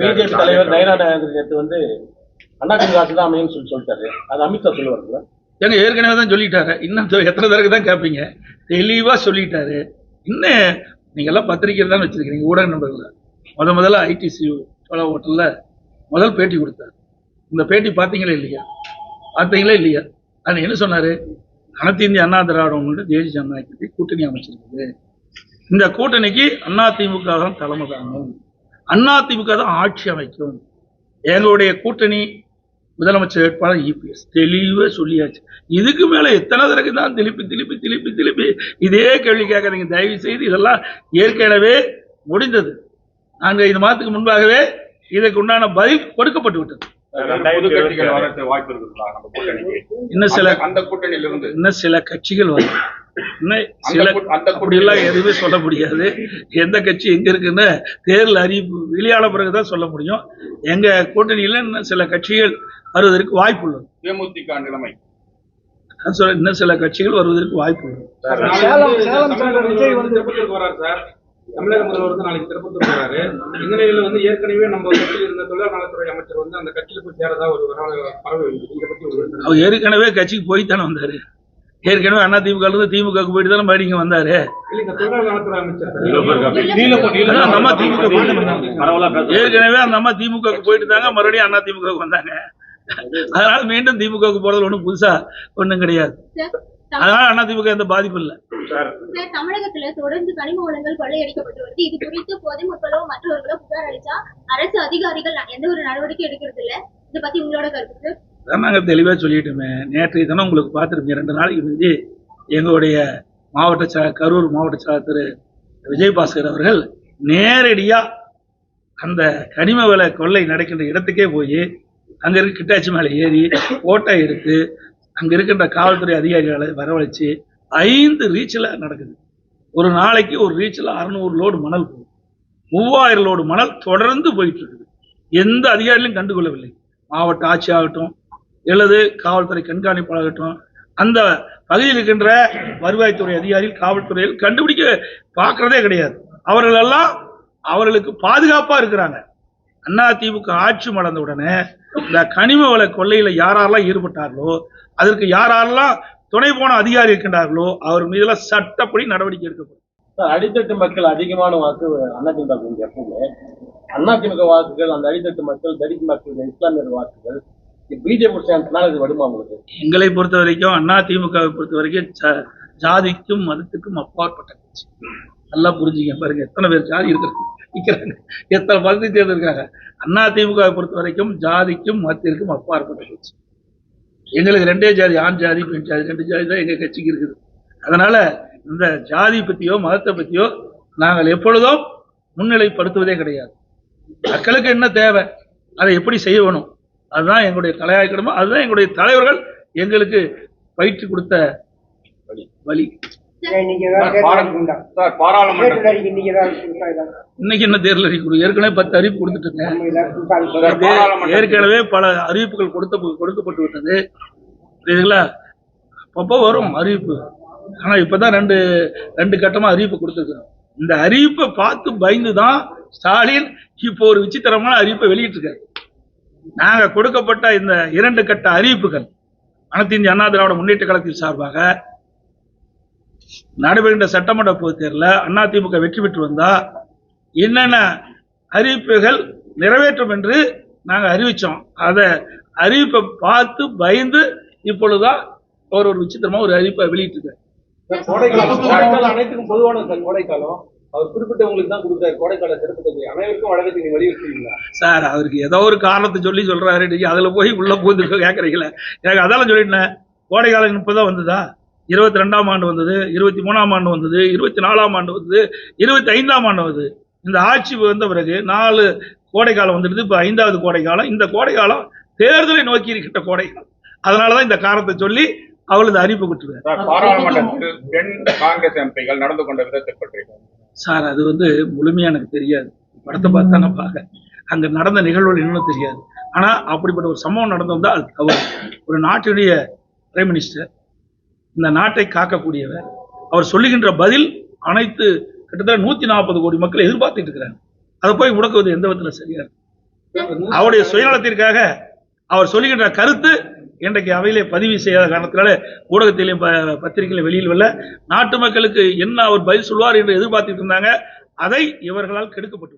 BJP தலைவர் நயனா நாகேந்திரன் நேற்று வந்து அதிமுக ஆட்சி தான் அமையும் சொல்லிட்டாரு. அது அமித்ஷா சொல்லுவாருங்களா? ஏங்க ஏற்கனவே தான் சொல்லிட்டாரு. இன்னும் எத்தனை தடவை தான் கேட்பீங்க? தெளிவா சொல்லிட்டாரு. இன்னும் நீங்க எல்லாம் பத்திரிகை தான் வச்சிருக்கீங்க, ஊடக நண்பர்கள். முதல்ல ஐடிசி சோழா ஹோட்டல்ல முதல் பேட்டி கொடுத்தாரு. இந்த பேட்டி பார்த்தீங்களா இல்லையா? பார்த்தீங்களா இல்லையா? அது என்ன சொன்னாரு? அனைத்து இந்திய அண்ணா திராவிட முன்னேற்ற தேசிய ஜனநாயக கட்சி கூட்டணி அமைச்சிருக்குது. இந்த கூட்டணிக்கு அதிமுக தான் தலைமை தாங்கும், அதிமுக தான் ஆட்சி அமைக்கும், எங்களுடைய கூட்டணி முதலமைச்சர் வேட்பாளர் இபிஎஸ். தெளிவா சொல்லியாச்சு. இதுக்கு மேல எத்தனை தடவை தான் திருப்பி இதே கேள்வி கேட்காதீங்க தயவு செய்து. இதெல்லாம் ஏற்கனவே முடிந்தது. 4-5 மாதத்துக்கு முன்பாகவே இதற்கு உண்டான பதில் கொடுக்கப்பட்டு விட்டது. இன்னும் சில கட்சிகள் வரும். அப்படியெல்லாம் எதுவுமே சொல்ல முடியாது. எந்த கட்சி எங்க இருக்குன்னு தேர்தல் அறிவிப்பு வெளியான பிறகுதான் சொல்ல முடியும். எங்க கூட்டணியில இன்னும் சில கட்சிகள் வருவதற்கு வாய்ப்பு உள்ளது. தேமுதிக நிலைமை இன்னும் சில கட்சிகள் வருவதற்கு வாய்ப்பு உள்ளது. தமிழக முதல்வர் வந்து நாளைக்கு திருப்பத்தூர் போறாரு. இந்த நிலையில வந்து ஏற்கனவே நம்ம கட்சியில் இருந்த தொழிலாளர் நலத்துறை அமைச்சர் வந்து அந்த கட்சியில போய் சேரதா ஒரு பரவ. இதை பத்தி அவர் ஏற்கனவே கட்சிக்கு போய்த்தானே வந்தாரு. ஏற்கனவே அதிமுக இருந்து திமுக போயிட்டு தானே மறுபடியும் வந்தாரு. தொழிலாளர் நலத்துறை அமைச்சர் ஏற்கனவே அந்த அம்மா திமுக போயிட்டு தாங்க மறுபடியும் அதிமுக வந்தாங்க. அதனால மீண்டும் திமுக போறது ஒண்ணும் புதுசா ஒண்ணும் கிடையாது. அதனால அதிமுக எந்த பாதிப்பு இல்லை. தமிழகத்துல தொடர்ந்து கனிம வளங்கள் கொள்ளையடிக்கப்பட்டு வருது. இது குறித்து பொதுமக்களோ மற்றவர்களோ புகார் அளிச்சா அரசு அதிகாரிகள் எந்த ஒரு நடவடிக்கை எடுக்கிறது இல்ல. இதை பத்தி உங்களோட கருத்து? நாங்க தெளிவா சொல்லிட்டோமே. நேற்றைய தினம் உங்களுக்கு பார்த்துருப்பீங்க. 2 நாளைக்கு முந்தி எங்களுடைய கரூர் மாவட்ட செயலாளர் திரு விஜயபாஸ்கர் அவர்கள் நேரடியா அந்த கனிம வள கொள்ளை நடக்கின்ற இடத்துக்கே போய் அங்க இருக்க கிட்டாச்சி மேலே ஏறி போட்டோ எடுத்து அங்க இருக்கின்ற காவல்துறை அதிகாரிகளை வரவழைச்சு 5 ரீச்சில் நடக்குது. ஒரு நாளைக்கு ஒரு ரீச்சில் 600 லோடு மணல் போகும். 3000 லோடு மணல் தொடர்ந்து போயிட்டு இருக்குது. எந்த அதிகாரிகளும் கண்டுகொள்ளவில்லை. மாவட்ட ஆட்சி ஆகட்டும், அல்லது காவல்துறை கண்காணிப்பாளராகட்டும், அந்த பகுதியில் இருக்கின்ற வருவாய்த்துறை அதிகாரிகள், காவல்துறையில் கண்டுபிடிக்க பார்க்கறதே கிடையாது. அவர்கள் எல்லாம் அவர்களுக்கு பாதுகாப்பா இருக்கிறாங்க. அதிமுக ஆட்சி மலர்ந்த உடனே இந்த கனிம வள கொள்ளையில யாரெல்லாம் ஈடுபட்டார்களோ, அதற்கு யாரெல்லாம் துணை போன அதிகாரி இருக்கின்றார்களோ அவர் மீதெல்லாம் சட்டப்படி நடவடிக்கை எடுக்கப்படும். அடித்தட்டு மக்கள் அதிகமான வாக்கு அதிமுக. எப்பவுமே அதிமுக வாக்குகள், அந்த அடித்தட்டு மக்கள், தலித் மக்கள், இஸ்லாமியர் வாக்குகள் பிஜேபி இது வருமா உங்களுக்கு? எங்களை பொறுத்த வரைக்கும் அதிமுகவை பொறுத்த வரைக்கும் ஜாதிக்கும் மதத்துக்கும் அப்பாற்பட்ட கட்சி. நல்லா புரிஞ்சுங்க. பாருங்க எத்தனை பேர் ஜாதி இருக்கிறாங்க, எத்தனை மதத்தை தேர்ந்தெடுக்கிறாங்க. அதிமுகவை பொறுத்த வரைக்கும் ஜாதிக்கும் மதத்திற்கும் அப்பாற்பட்ட கட்சி. எங்களுக்கு 2 ஜாதி, ஆண் ஜாதி பெண் ஜாதி, 2 ஜாதி தான் எங்க கட்சிக்கு இருக்குது. அதனால இந்த ஜாதி பத்தியோ மதத்தை பத்தியோ நாங்கள் எப்பொழுதும் முன்னிலைப்படுத்துவதே கிடையாது. மக்களுக்கு என்ன தேவை, அதை எப்படி செய்யணும், அதுதான் எங்களுடைய தலையாய்க்கணுமோ, அதுதான் எங்களுடைய தலைவர்கள் எங்களுக்கு பயிற்சி கொடுத்த வழி. இன்னைக்கு என்ன தேர்தல் அறிவிப்பு? ஏற்கனவே 10 அறிவிப்பு கொடுத்துட்டுங்க. ஏற்கனவே பல அறிவிப்புகள் கொடுக்கப்பட்டு விட்டது. புரியுதுங்களா? அப்பப்போ வரும் அறிவிப்பு. ஆனா இப்பதான் 2 கட்டமா அறிவிப்பு கொடுத்துருக்கோம். இந்த அறிவிப்பை பார்த்து பயந்துதான் ஸ்டாலின் இப்போ ஒரு விசித்திரமான அறிவிப்பை வெளியிட்டிருக்காரு. நாங்க கொடுக்கப்பட்ட இந்த 2 கட்ட அறிவிப்புகள் அனைத்து இந்திய அண்ணா திராவிட முன்னேற்ற கழகத்தின் சார்பாக நடைபெறுகின்ற சட்டமன்ற பொதுத் தேர்தலில் அதிமுக வெற்றி பெற்று வந்தா என்னென்ன அறிவிப்புகள் நிறைவேற்றும் என்று நாங்க அறிவிச்சோம். அதை அறிவிப்பை பார்த்து பயந்து இப்பொழுதுதான் ஒரு விசித்திரமா ஒரு அறிவிப்பை வெளியிட்டிருக்காரு. அனைத்துக்கும் பொதுவான கோடைக்காலம் அவர் குறிப்பிட்டவங்களுக்கு தான் கொடுத்தாரு. கோடைக்கால சிறப்பு அனைவருக்கும் வழக்கத்தை நீங்க வலியுறுத்துவீங்களா? சார் அவருக்கு ஏதோ ஒரு காரணத்தை சொல்றாரு. நீங்க அதுல போய் உள்ள போது கேட்கறீங்களா? எனக்கு அதெல்லாம் சொல்லிட்டேன். கோடைக்காலம் இப்பதான் வந்ததா? 22ஆம் ஆண்டு வந்தது, 23ஆம் ஆண்டு வந்தது, 24ஆம் ஆண்டு வந்தது, 25ஆம் ஆண்டு வந்தது. இந்த ஆட்சி வந்த பிறகு 4 கோடைக்காலம் வந்துடுது. இப்ப 5வது கோடைக்காலம். இந்த கோடைக்காலம் தேர்தலை நோக்கி இருக்கின்ற கோடைக்காலம். அதனாலதான் இந்த காரணத்தை சொல்லி அவளது அறிவிப்பு கொடுத்துருக்காரு. பாராளுமன்றத்தில் பெண் காங்கிரஸ் எம்பிகள் நடந்து கொண்ட விதத்தை பற்றி சார் அது முழுமையா எனக்கு தெரியாது. படத்தை பார்த்து நான் பார்க்க அங்க நடந்த நிகழ்வுகள் இன்னும் தெரியாது. ஆனா அப்படிப்பட்ட ஒரு சம்பவம் நடந்து வந்தா அது தவறு. ஒரு நாட்டினுடைய பிரைம் மினிஸ்டர், இந்த நாட்டை காக்கக்கூடியவர், அவர் சொல்லுகின்ற பதில் அனைத்து கிட்டத்தட்ட 140 கோடி மக்கள் எதிர்பார்த்துட்டு இருக்கிறாங்க. அதை போய் முடக்குவது எந்த விதத்தில் சரியா இருக்கு? அவருடைய சுயநலத்திற்காக அவர் சொல்லுகின்ற கருத்து இன்றைக்கு அவையிலே பதிவு செய்யாத காரணத்தினால ஊடகத்திலையும் பத்திரிகையிலும் வெளியில் வரல. நாட்டு மக்களுக்கு என்ன அவர் பதில் சொல்வார் என்று எதிர்பார்த்துட்டு இருந்தாங்க. அதை இவர்களால் கெடுக்கப்பட்டு